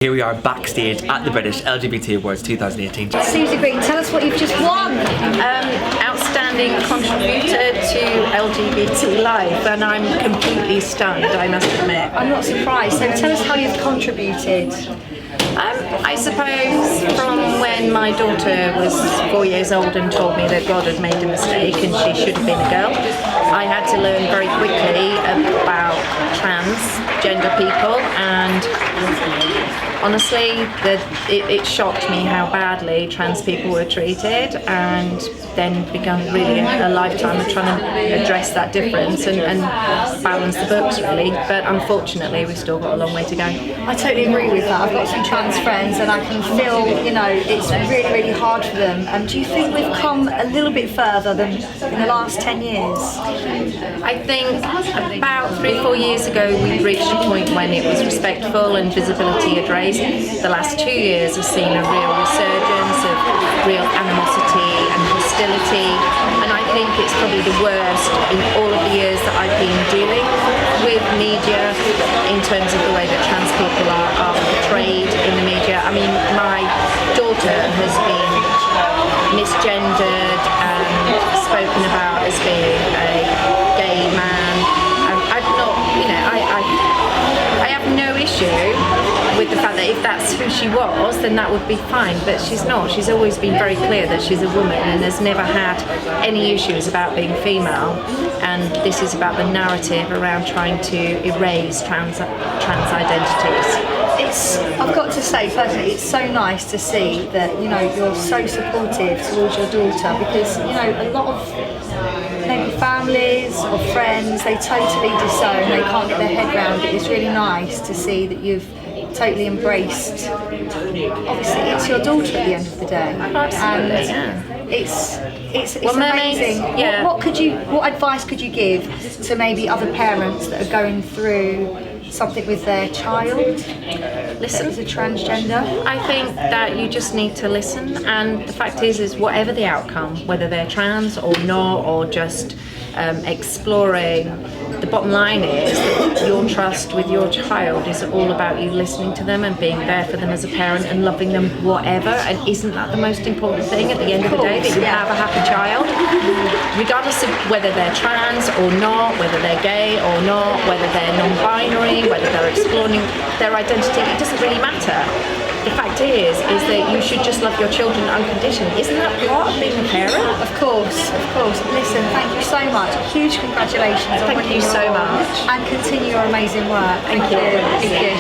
Here we are backstage at the British LGBT Awards 2018. Susie Green, tell us what you've just won. Outstanding contributor to LGBT Life, and I'm completely stunned, I must admit. I'm not surprised, so tell us how you've contributed. I suppose from when my daughter was 4 years old and told me that God had made a mistake and she should have been a girl, I had to learn very quickly about transgender people, and honestly, it shocked me how badly trans people were treated, and then began really a lifetime of trying to address that difference and balance the books really, but unfortunately we've still got a long way to go. I totally agree with that. I've got some trans friends and I can feel, it's really, really hard for them. Do you think we've come a little bit further than in the last 10 years? I think about 3-4 years ago we reached a point when it was respectful and visibility had raised. The last 2 years have seen a real resurgence of real animosity and hostility, and I think it's probably the worst in all of the years that I've been dealing with media in terms of the way that trans people are portrayed in the media. I mean, my daughter has been misgendered and spoken about as being a gay man. I've not, I have no issue with the fact that if that's who she was, then that would be fine, but she's not. She's always been very clear that she's a woman and has never had any issues about being female, and this is about the narrative around trying to erase trans identities. I've got to say personally, it's so nice to see that you're so supportive towards your daughter, because a lot of maybe families or friends, they totally disown, they can't get their head around it. It's really nice to see that you've totally embraced. Obviously, it's your daughter at the end of the day. Absolutely, and yeah. It's amazing. Yeah. What advice could you give to maybe other parents that are going through something with their child that is a transgender? I think that you just need to listen, and the fact is whatever the outcome, whether they're trans or not, or just exploring, the bottom line is that your trust with your child is all about you listening to them and being there for them as a parent and loving them whatever. And isn't that the most important thing at the end of the day, that you have a happy child, regardless of whether they're trans or not, whether they're gay or not, whether they're non-binary, whether they're exploring their identity, it doesn't really matter. The fact is that you should just love your children unconditionally. Isn't that part of being a parent? Of course, of course. Listen, thank you so much. Huge congratulations. Thank you so much. And continue your amazing work. Thank you. Thank you.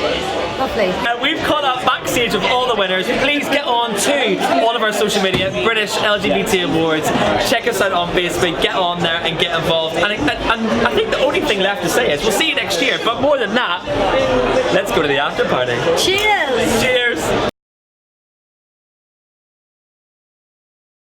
Lovely. We've caught up backstage with all the winners. Please get on to all of our social media, British LGBT Awards. Check us out on Facebook, get on there and get involved. And I think the only thing left to say is we'll see you next year. But more than that, let's go to the after party. Cheers! Cheers!